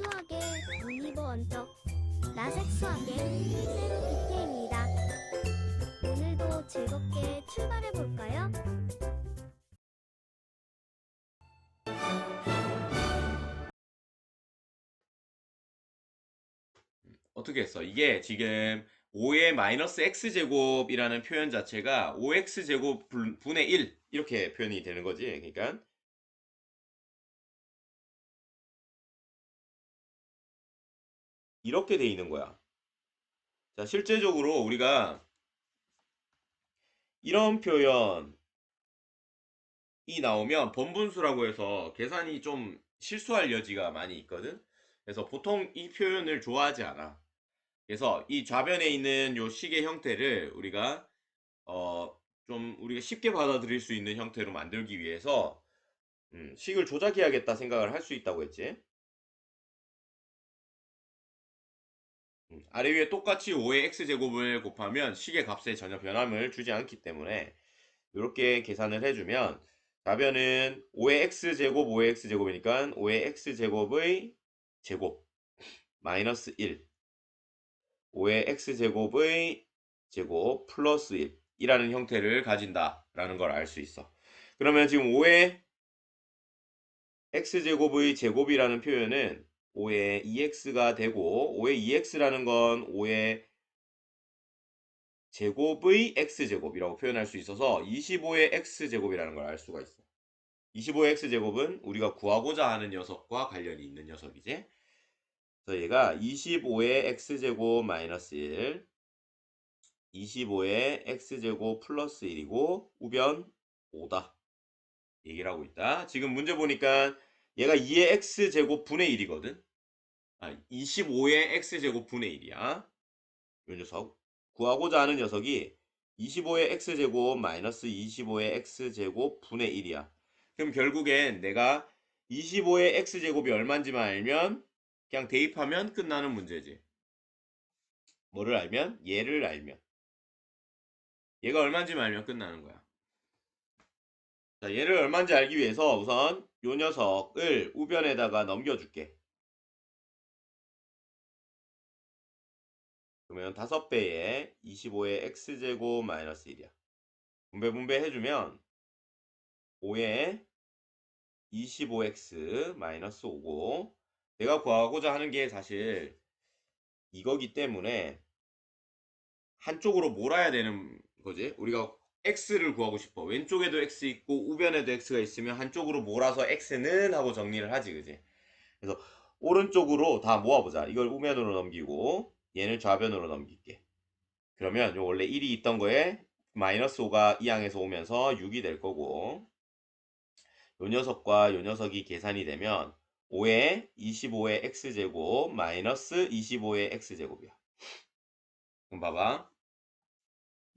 수학의 올리버 언적 라섹 수학의 쌤 BK입니다. 오늘도 즐겁게 출발해 볼까요? 어떻게 했어? 이게 지금 5의 마이너스 x제곱이라는 표현 자체가 5x제곱 분의 1 이렇게 표현이 되는 거지. 그러니까 이렇게 돼 있는 거야. 자, 실제적으로 우리가 이런 표현이 나오면 번분수라고 해서 계산이 좀 실수할 여지가 많이 있거든. 그래서 보통 이 표현을 좋아하지 않아. 그래서 이 좌변에 있는 요 식의 형태를 우리가 좀 우리가 쉽게 받아들일 수 있는 형태로 만들기 위해서 식을 조작해야겠다 생각을 할 수 있다고 했지. 아래 위에 똑같이 5의 x제곱을 곱하면 식의 값에 전혀 변함을 주지 않기 때문에 이렇게 계산을 해주면 답변은 5의 x제곱 5의 x제곱이니까 5의 x제곱의 제곱 마이너스 1 5의 x제곱의 제곱 플러스 1 이라는 형태를 가진다라는 걸 알 수 있어. 그러면 지금 5의 x제곱의 제곱이라는 표현은 5의 2x가 되고 5의 2x라는 건 5의 제곱의 x제곱이라고 표현할 수 있어서 25의 x제곱이라는 걸 알 수가 있어. 25의 x제곱은 우리가 구하고자 하는 녀석과 관련이 있는 녀석이지. 그래서 얘가 25의 x제곱 마이너스 1, 25의 x제곱 플러스 1이고 우변 5다. 얘기를 하고 있다. 지금 문제 보니까 얘가 2의 x제곱 분의 1이거든. 25의 x제곱 분의 1이야. 이 녀석. 구하고자 하는 녀석이 25의 x제곱 마이너스 25의 x제곱 분의 1이야. 그럼 결국엔 내가 25의 x제곱이 얼마인지만 알면 그냥 대입하면 끝나는 문제지. 뭐를 알면? 얘를 알면. 얘가 얼마인지만 알면 끝나는 거야. 자, 얘를 얼마인지 알기 위해서 우선 요 녀석을 우변에다가 넘겨줄게. 그러면 5배에 25의 x제곱 마이너스 1이야. 분배 해주면 5에 25x 마이너스 5고 내가 구하고자 하는 게 사실 이거기 때문에 한쪽으로 몰아야 되는 거지. 우리가 x를 구하고 싶어. 왼쪽에도 x 있고 우변에도 x가 있으면 한쪽으로 몰아서 x는 하고 정리를 하지, 그지? 그래서 오른쪽으로 다 모아보자. 이걸 우변으로 넘기고 얘는 좌변으로 넘길게. 그러면 요 원래 1이 있던 거에 마이너스 5가 이 항에서 오면서 6이 될 거고 요 녀석과 요 녀석이 계산이 되면 5의 25의 x제곱 마이너스 25의 x제곱이야. 그럼 봐봐.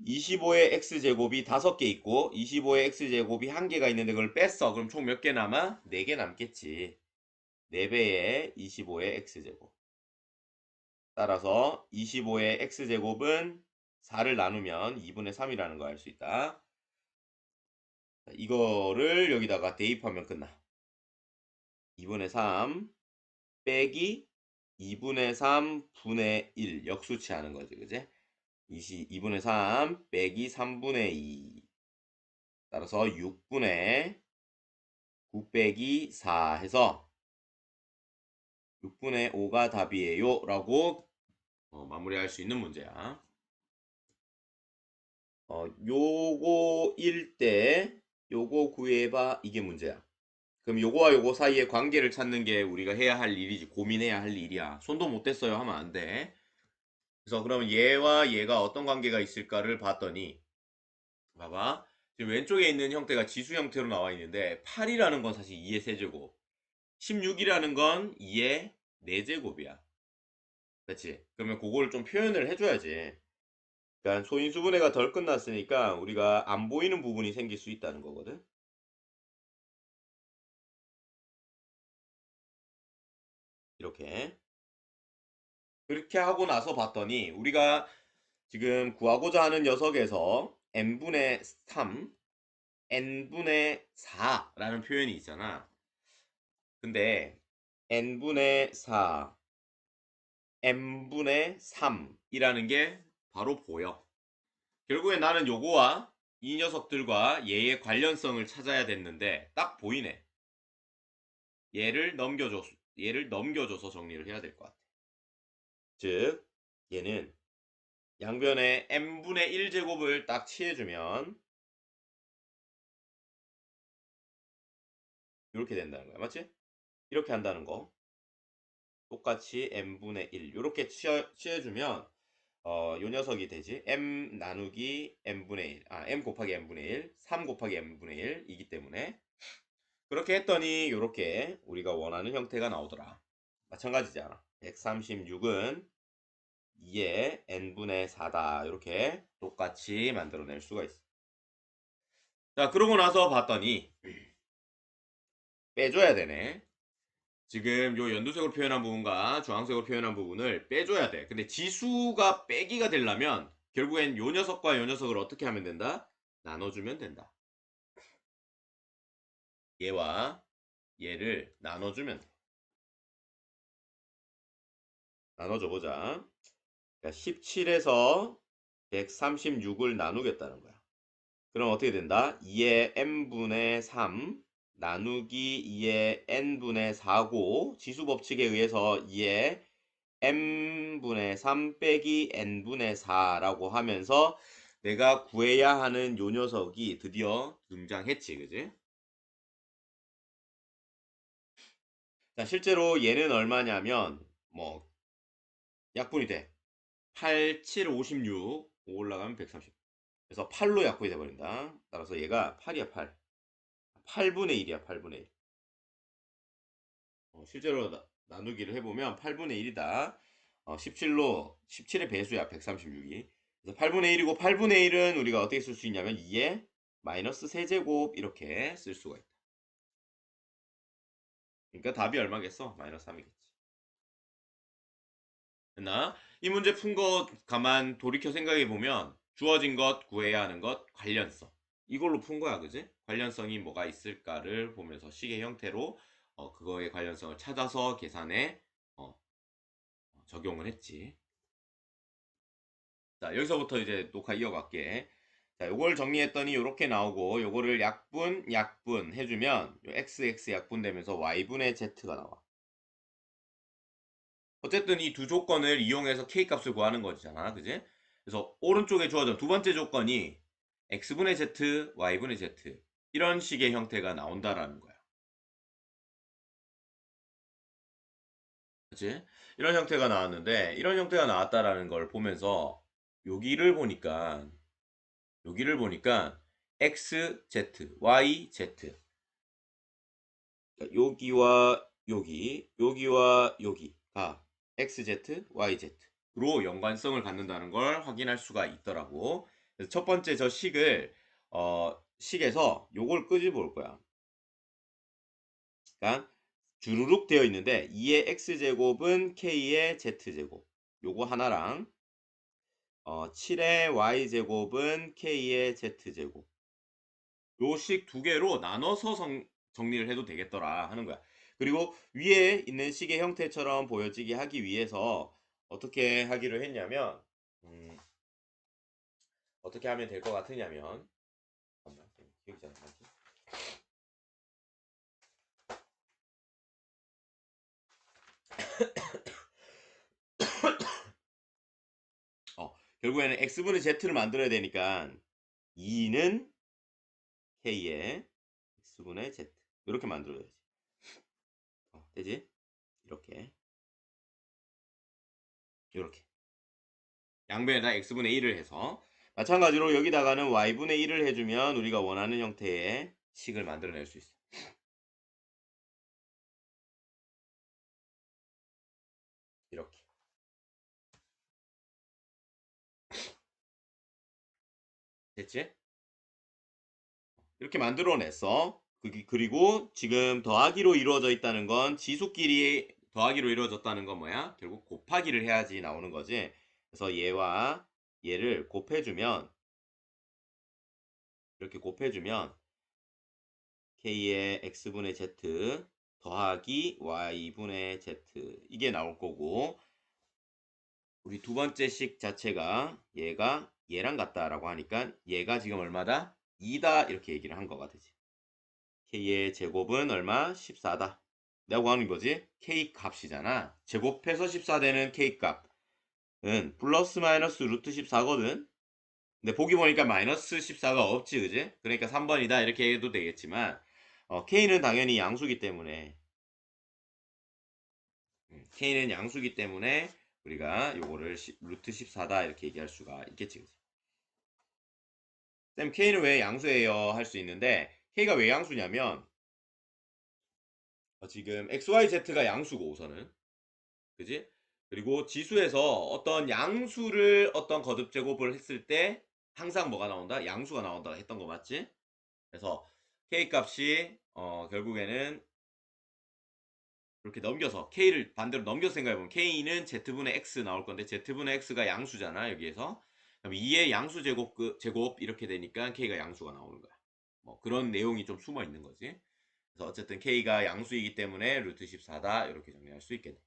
25의 x제곱이 5개 있고 25의 x제곱이 1개가 있는데 그걸 뺐어. 그럼 총 몇 개 남아? 4개 남겠지. 4배의 25의 x제곱. 따라서 25의 x제곱은 4를 나누면 2분의 3이라는 거 알 수 있다. 이거를 여기다가 대입하면 끝나. 2분의 3 빼기 2분의 3 분의 1 역수치 하는 거지, 그지? 2분의 3 빼기 3분의 2 따라서 6분의 9 빼기 4 해서 6분의 5가 답이에요 라고 마무리할 수 있는 문제야. 요거 1대 요거 구해봐 이게 문제야. 그럼 요거와 요거 사이의 관계를 찾는 게 우리가 해야 할 일이지. 고민해야 할 일이야. 손도 못 댔어요 하면 안 돼. 그래서 그럼 얘와 얘가 어떤 관계가 있을까를 봤더니 봐봐. 지금 왼쪽에 있는 형태가 지수 형태로 나와 있는데 8이라는 건 사실 2의 세제곱 16이라는 건 2의 4제곱이야. 그렇지? 그러면 그거를 좀 표현을 해줘야지. 그러니까 소인수분해가 덜 끝났으니까 우리가 안 보이는 부분이 생길 수 있다는 거거든. 이렇게. 그렇게 하고 나서 봤더니 우리가 지금 구하고자 하는 녀석에서 n분의 3, n분의 4라는 표현이 있잖아. 근데 n분의 4 m분의 3이라는 게 바로 보여. 결국에 나는 요거와 이 녀석들과 얘의 관련성을 찾아야 됐는데 딱 보이네. 얘를 넘겨줘서 정리를 해야 될 것 같아. 즉 얘는 양변에 m분의 1제곱을 딱 취해주면 이렇게 된다는 거야. 맞지? 이렇게 한다는 거. 똑같이 m분의 1 이렇게 취해주면 요 녀석이 되지. m 나누기 m분의 1 m 곱하기 m분의 1 3 곱하기 m분의 1 이기 때문에 그렇게 했더니 요렇게 우리가 원하는 형태가 나오더라. 마찬가지잖아. 136은 2의 n분의 4다. 이렇게 똑같이 만들어낼 수가 있어. 자, 그러고 나서 봤더니 빼줘야 되네. 지금 요 연두색으로 표현한 부분과 주황색으로 표현한 부분을 빼줘야 돼. 근데 지수가 빼기가 되려면 결국엔 요 녀석과 요 녀석을 어떻게 하면 된다? 나눠주면 된다. 얘와 얘를 나눠주면 돼. 나눠줘 보자. 그러니까 17에서 136을 나누겠다는 거야. 그럼 어떻게 된다? 2의 m분의 3 나누기 2의 n분의 4고 지수 법칙에 의해서 2의 m분의 3 빼기 n분의 4라고 하면서 내가 구해야 하는 요 녀석이 드디어 등장했지, 그지? 자, 실제로 얘는 얼마냐면 뭐 약분이 돼. 8, 7, 56 올라가면 130. 그래서 8로 약분이 돼버린다. 따라서 얘가 8이야, 8. 8분의 1이야, 8분의 1. 실제로 나누기를 해보면 8분의 1이다. 17의 배수야, 136이. 그래서 8분의 1이고 8분의 1은 우리가 어떻게 쓸 수 있냐면 2에 마이너스 세제곱 이렇게 쓸 수가 있다. 그러니까 답이 얼마겠어? 마이너스 3이겠지. 됐나? 이 문제 푼 거 가만 돌이켜 생각해 보면 주어진 것, 구해야 하는 것, 관련성. 이걸로 푼 거야, 그지? 관련성이 뭐가 있을까를 보면서 식의 형태로 그거의 관련성을 찾아서 계산에 적용을 했지. 자, 여기서부터 이제 녹화 이어갈게. 자, 요걸 정리했더니 이렇게 나오고 요거를 약분 해주면 요 XX 약분되면서 Y분의 Z가 나와. 어쨌든 이 두 조건을 이용해서 K값을 구하는 거잖아. 그지? 그래서 오른쪽에 주어진 두 번째 조건이 X분의 Z, Y분의 Z 이런 식의 형태가 나온다라는 거야. 그치? 이런 형태가 나왔는데 이런 형태가 나왔다라는 걸 보면서 여기를 보니까 X, Z, Y, Z 여기와 여기와 여기가 XZ, YZ로 연관성을 갖는다는 걸 확인할 수가 있더라고. 그래서 첫 번째 저 식에서 요걸 끄집어 올 거야. 그러니까 주르륵 되어 있는데 2의 X제곱은 K의 Z제곱 요거 하나랑 7의 Y제곱은 K의 Z제곱 요 식 두 개로 나눠서 정리를 해도 되겠더라 하는 거야. 그리고 위에 있는 식의 형태처럼 보여지게 하기 위해서 어떻게 하기로 했냐면 어떻게 하면 될 것 같으냐면 잠깐만 기억이 잘 안 나지? 결국에는 x분의 z를 만들어야 되니까 2는 k의 x분의 z 이렇게 만들어야지. 되지? 이렇게 양변에다 x분의 1을 해서 마찬가지로 여기다가는 y분의 1을 해주면 우리가 원하는 형태의 식을 만들어낼 수 있어. 이렇게 됐지? 이렇게 만들어냈어. 그리고 지금 더하기로 이루어져 있다는 건 지수끼리 더하기로 이루어졌다는 건 뭐야? 결국 곱하기를 해야지 나오는 거지. 그래서 얘와 얘를 곱해주면 이렇게 곱해주면 k의 x분의 z 더하기 y분의 z 이게 나올 거고 우리 두 번째 식 자체가 얘가 얘랑 같다라고 하니까 얘가 지금 얼마다? 2다 이렇게 얘기를 한 거가 되지. k의 제곱은 얼마? 14다. 내가 구하는 거지? k 값이잖아. 제곱해서 14 되는 k 값은 플러스 마이너스 루트 14거든. 근데 보기 보니까 마이너스 14가 없지, 그지? 그러니까 3번이다 이렇게 해도 되겠지만 k는 당연히 양수기 때문에 k는 양수기 때문에 우리가 요거를 루트 14다 이렇게 얘기할 수가 있겠지, 그지? 쌤 k는 왜 양수예요? 할 수 있는데 k가 왜 양수냐면 지금 xyz가 양수고 우선은 그지? 그리고 지수에서 어떤 양수를 어떤 거듭 제곱을 했을 때 항상 뭐가 나온다? 양수가 나온다 했던 거 맞지? 그래서 k 값이 결국에는 이렇게 넘겨서 k를 반대로 넘겨서 생각해보면 k는 z분의 x 나올 건데 z분의 x가 양수잖아 여기에서 그럼 2의 양수 제곱 이렇게 되니까 k가 양수가 나오는 거야. 뭐 그런 내용이 좀 숨어 있는 거지. 그래서 어쨌든 k가 양수이기 때문에 루트 14다 이렇게 정리할 수 있겠네.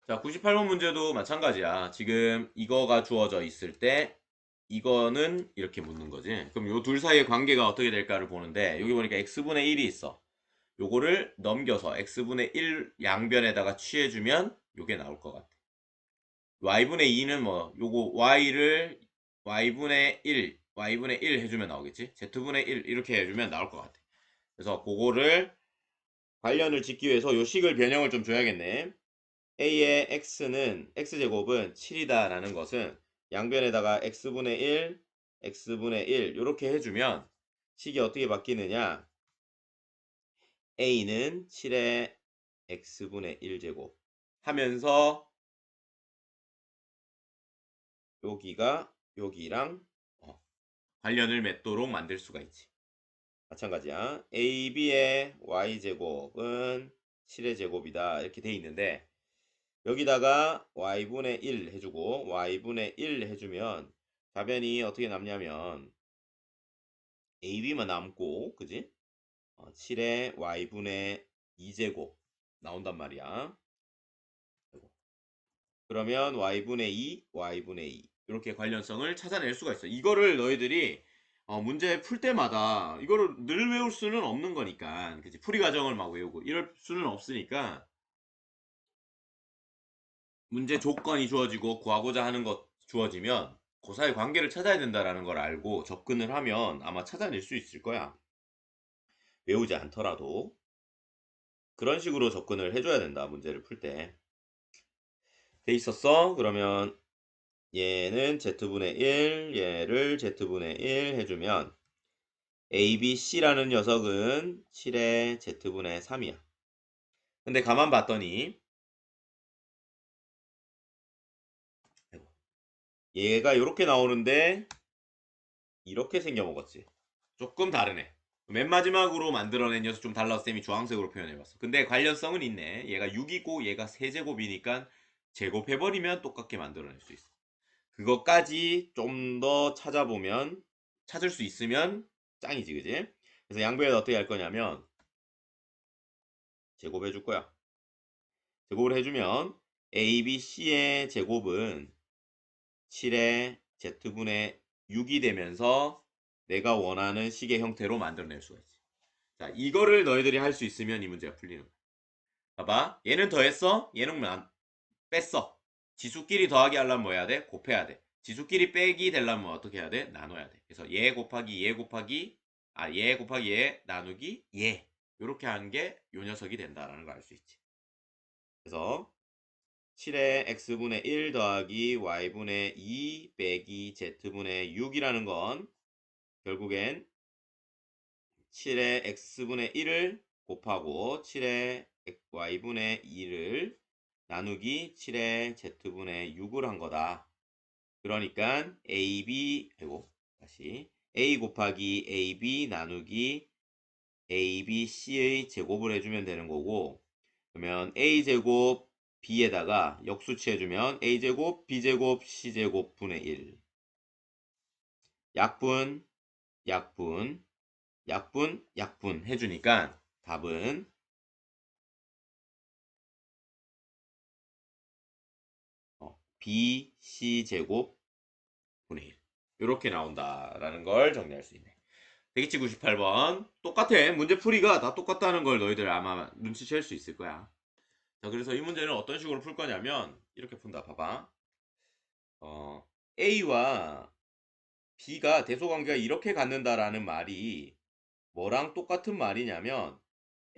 자, 98번 문제도 마찬가지야. 지금 이거가 주어져 있을 때 이거는 이렇게 묻는 거지. 그럼 요 둘 사이의 관계가 어떻게 될까를 보는데 여기 보니까 x분의 1이 있어. 요거를 넘겨서 x분의 1 양변에다가 취해주면 요게 나올 것 같아. y분의 2는 뭐 요거 y분의 1 해주면 나오겠지. z분의 1 이렇게 해주면 나올 것 같아. 그래서 그거를 관련을 짓기 위해서 요 식을 변형을 좀 줘야겠네. a의 x제곱은 7이다 라는 것은 양변에다가 x분의 1 이렇게 해주면 식이 어떻게 바뀌느냐. a는 7의 x분의 1제곱 하면서 여기가 여기랑 관련을 맺도록 만들 수가 있지. 마찬가지야. ab의 y제곱은 7의 제곱이다 이렇게 돼 있는데 여기다가 y분의 1 해주고 y분의 1 해주면 답변이 어떻게 남냐면 ab만 남고 그지? 7의 y분의 2제곱 나온단 말이야. 그러면 y분의 2 이렇게 관련성을 찾아낼 수가 있어. 이거를 너희들이 문제 풀 때마다 이거를 늘 외울 수는 없는 거니까 그치? 풀이 과정을 막 외우고 이럴 수는 없으니까 문제 조건이 주어지고 구하고자 하는 것 주어지면 그 사이 관계를 찾아야 된다라는 걸 알고 접근을 하면 아마 찾아낼 수 있을 거야. 외우지 않더라도 그런 식으로 접근을 해줘야 된다. 문제를 풀 때. 돼 있었어? 그러면 얘는 z분의 1, 얘를 z분의 1 해주면 ABC라는 녀석은 7의 z분의 3이야. 근데 가만 봤더니 얘가 이렇게 나오는데 이렇게 생겨먹었지. 조금 다르네. 맨 마지막으로 만들어낸 녀석 좀 달라서 쌤이 주황색으로 표현해봤어. 근데 관련성은 있네. 얘가 6이고 얘가 세제곱이니까 제곱해버리면 똑같게 만들어낼 수 있어. 그것까지 좀 더 찾아보면 찾을 수 있으면 짱이지 그지? 그래서 양변에다 어떻게 할 거냐면 제곱해 줄 거야. 제곱을 해주면 ABC의 제곱은 7의 Z분의 6이 되면서 내가 원하는 식의 형태로 만들어낼 수가 있지. 자, 이거를 너희들이 할 수 있으면 이 문제가 풀리는 거야. 봐봐. 얘는 더했어? 얘는 뺐어. 지수끼리 더하기 하려면 뭐 해야 돼? 곱해야 돼. 지수끼리 빼기 되려면 어떻게 해야 돼? 나눠야 돼. 그래서 얘 곱하기 얘 곱하기 얘 나누기 얘. 이렇게 하는 게 요 녀석이 된다라는 걸 알 수 있지. 그래서 7의 x분의 1 더하기 y분의 2 빼기 z분의 6이라는 건 결국엔 7의 x분의 1을 곱하고 7의 y분의 2를 나누기 7의 z분의 6을 한 거다. 그러니까 다시 a 곱하기 ab 나누기 abc의 제곱을 해주면 되는 거고 그러면 a제곱 b에다가 역수치해주면 a제곱 b제곱 c제곱 분의 1 약분 약분 약분 약분 해주니까 답은 BC 제곱 분의 1 이렇게 나온다라는 걸 정리할 수 있네. 대기치 98번 똑같아. 문제풀이가 다 똑같다는 걸 너희들 아마 눈치챌 수 있을 거야. 자, 그래서 이 문제는 어떤 식으로 풀 거냐면 이렇게 푼다. 봐봐. A와 B가 대소관계가 이렇게 갖는다라는 말이 뭐랑 똑같은 말이냐면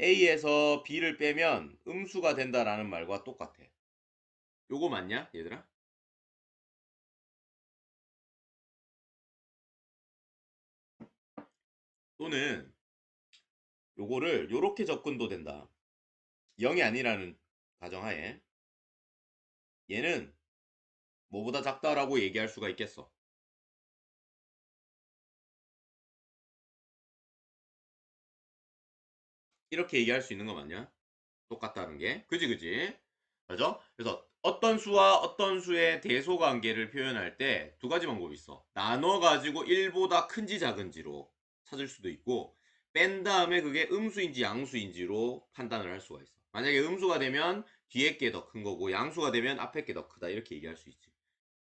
A에서 B를 빼면 음수가 된다라는 말과 똑같아. 요거 맞냐, 얘들아? 또는 요거를 요렇게 접근도 된다. 0이 아니라는 가정하에 얘는 뭐보다 작다라고 얘기할 수가 있겠어. 이렇게 얘기할 수 있는 거 맞냐? 똑같다는 게. 그지, 그지? 맞아? 그래서 어떤 수와 어떤 수의 대소 관계를 표현할 때 두 가지 방법이 있어. 나눠가지고 1보다 큰지 작은지로 찾을 수도 있고, 뺀 다음에 그게 음수인지 양수인지로 판단을 할 수가 있어. 만약에 음수가 되면 뒤에 게 더 큰 거고, 양수가 되면 앞에 게 더 크다. 이렇게 얘기할 수 있지.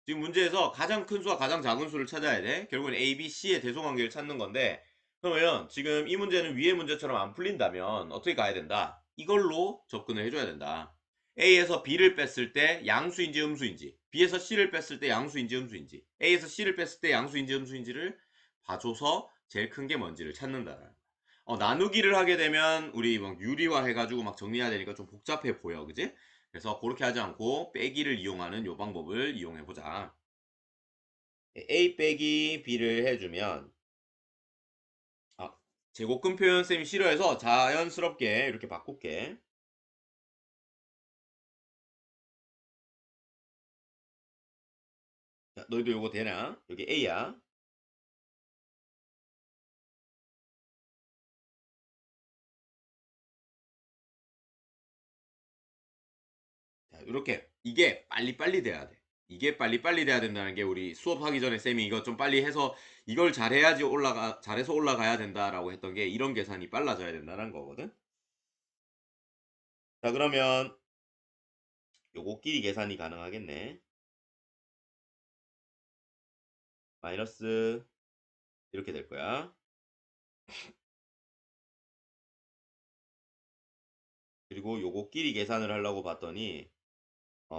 지금 문제에서 가장 큰 수와 가장 작은 수를 찾아야 돼. 결국엔 A, B, C의 대소관계를 찾는 건데, 그러면 지금 이 문제는 위의 문제처럼 안 풀린다면 어떻게 가야 된다? 이걸로 접근을 해줘야 된다. A에서 B를 뺐을 때 양수인지 음수인지, B에서 C를 뺐을 때 양수인지 음수인지, A에서 C를 뺐을 때 양수인지 음수인지를 봐줘서 제일 큰 게 뭔지를 찾는다. 나누기를 하게 되면 우리 막 유리화 해가지고 막 정리해야 되니까 좀 복잡해 보여, 그지? 그래서 그렇게 하지 않고 빼기를 이용하는 요 방법을 이용해 보자. A 빼기 B를 해주면 제곱근 표현 쌤이 싫어해서 자연스럽게 이렇게 바꿀게. 자, 너희도 요거 되나? 여기 A야. 자, 이렇게 이게 빨리빨리 돼야 돼. 이게 빨리빨리 돼야 된다는 게 우리 수업하기 전에 쌤이 이거 좀 빨리 해서 이걸 잘해야지 잘해서 올라가야 된다라고 했던 게 이런 계산이 빨라져야 된다는 거거든. 자, 그러면 요거끼리 계산이 가능하겠네. 마이너스 이렇게 될 거야. 그리고 요거끼리 계산을 하려고 봤더니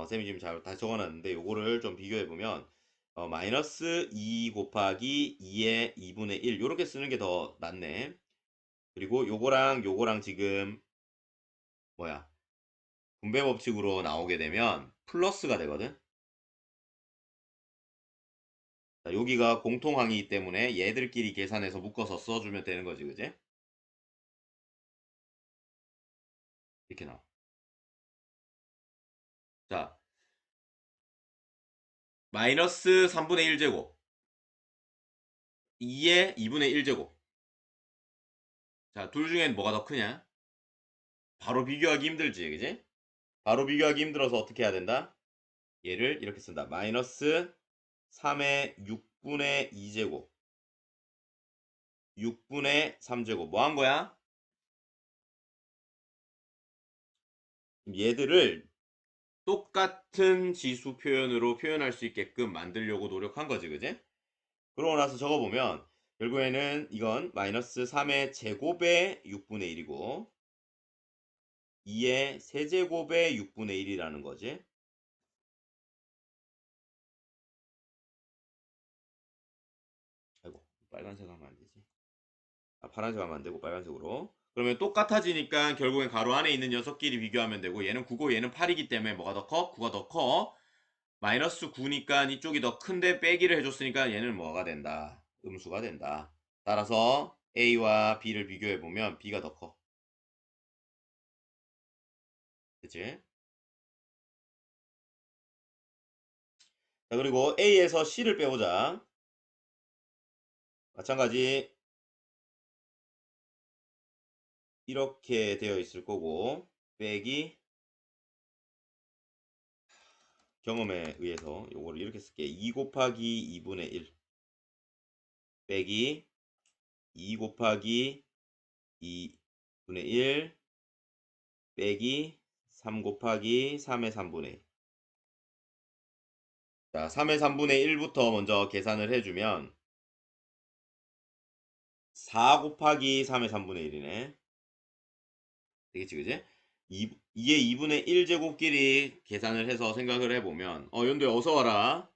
쌤이 지금 잘 다시 적어놨는데 요거를 좀 비교해보면 마이너스 2 곱하기 2의 2분의 1 요렇게 쓰는 게 더 낫네. 그리고 요거랑 지금 뭐야 분배 법칙으로 나오게 되면 플러스가 되거든. 자, 여기가 공통항이기 때문에 얘들끼리 계산해서 묶어서 써주면 되는 거지, 그지? 이렇게 나와. 자, 마이너스 3분의 1제곱 2의 2분의 1제곱. 자, 둘 중엔 뭐가 더 크냐? 바로 비교하기 힘들지, 그지? 바로 비교하기 힘들어서 어떻게 해야 된다? 얘를 이렇게 쓴다. 마이너스 3의 6분의 2제곱 6분의 3제곱 뭐 한 거야? 얘들을 똑같은 지수 표현으로 표현할 수 있게끔 만들려고 노력한 거지, 그지? 그러고 나서 적어보면 결국에는 이건 마이너스 3의 제곱의 6분의 1이고 2의 세제곱의 6분의 1이라는 거지. 아이고, 빨간색 하면 안 되지. 파란색 하면 안 되고 빨간색으로. 그러면 똑같아지니까 결국엔 가로 안에 있는 녀석끼리 비교하면 되고 얘는 9고 얘는 8이기 때문에 뭐가 더 커? 9가 더 커. 마이너스 9니까 이쪽이 더 큰데 빼기를 해줬으니까 얘는 뭐가 된다? 음수가 된다. 따라서 A와 B를 비교해보면 B가 더 커. 그치? 자, 그리고 A에서 C를 빼보자. 마찬가지 이렇게 되어 있을 거고 빼기 경험에 의해서 요거를 이렇게 쓸게. 2 곱하기 2분의 1 빼기 2 곱하기 2분의 1 빼기 3 곱하기 3의 3분의 1 자, 3의 3분의 1부터 먼저 계산을 해주면 4 곱하기 3의 3분의 1이네. 되겠지, 그지? 2의 2분의 1제곱끼리 계산을 해서 생각을 해보면 연도야 어서 와라.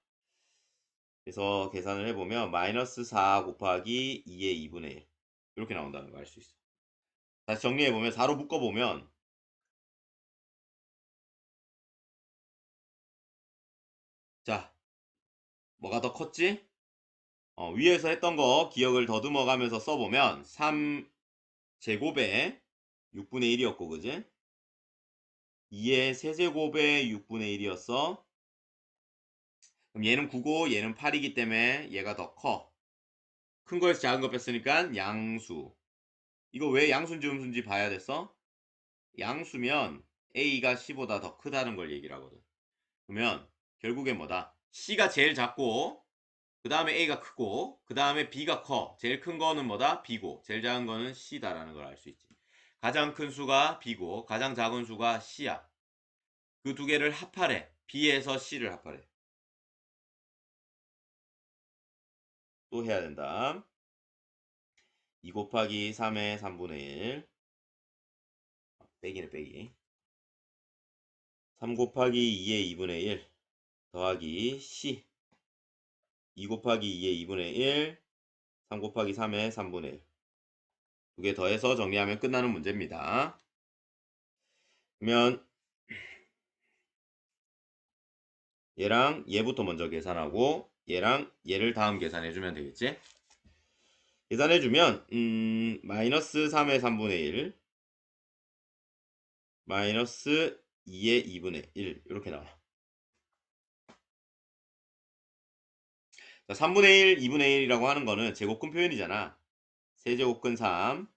그래서 계산을 해보면 마이너스 4 곱하기 2의 2분의 1 이렇게 나온다는 거 알 수 있어. 다시 정리해보면 4로 묶어보면 자, 뭐가 더 컸지? 위에서 했던 거 기억을 더듬어 가면서 써보면 3제곱에 6분의 1이었고 그지? 2의 세제곱에 6분의 1이었어. 그럼 얘는 9고 얘는 8이기 때문에 얘가 더 커. 큰 거에서 작은 거 뺐으니까 양수. 이거 왜 양수인지 음수인지 봐야 됐어? 양수면 A가 C보다 더 크다는 걸 얘기를 하거든. 그러면 결국엔 뭐다? C가 제일 작고 그 다음에 A가 크고 그 다음에 B가 커. 제일 큰 거는 뭐다? B고 제일 작은 거는 C다라는 걸 알 수 있지. 가장 큰 수가 B고 가장 작은 수가 C야. 그 두 개를 합하래. B에서 C를 합하래. 또 해야 된다. 2 곱하기 3의 3분의 1 빼기네 빼기. 3 곱하기 2의 2분의 1 더하기 C 2 곱하기 2의 2분의 1 3 곱하기 3의 3분의 1 두 개 더해서 정리하면 끝나는 문제입니다. 그러면 얘랑 얘부터 먼저 계산하고 얘랑 얘를 다음 계산해주면 되겠지? 계산해주면 마이너스 3의 3분의 1 마이너스 2의 2분의 1 이렇게 나와. 자, 3분의 1, 2분의 1이라고 하는 거는 제곱근 표현이잖아. 세제곱근 3,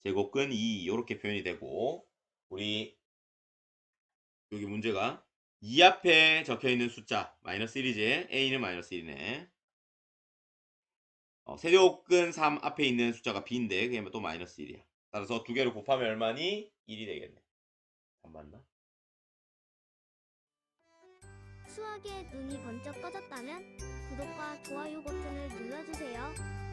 제곱근 2 이렇게 표현이 되고 우리 여기 문제가 2 앞에 적혀있는 숫자 마이너스 1이지. A는 마이너스 1이네. 세제곱근 3 앞에 있는 숫자가 B인데 그게 또 마이너스 1이야. 따라서 두 개를 곱하면 얼마니? 1이 되겠네. 안 맞나? 수학에 눈이 번쩍 떠졌다면 구독과 좋아요 버튼을 눌러주세요.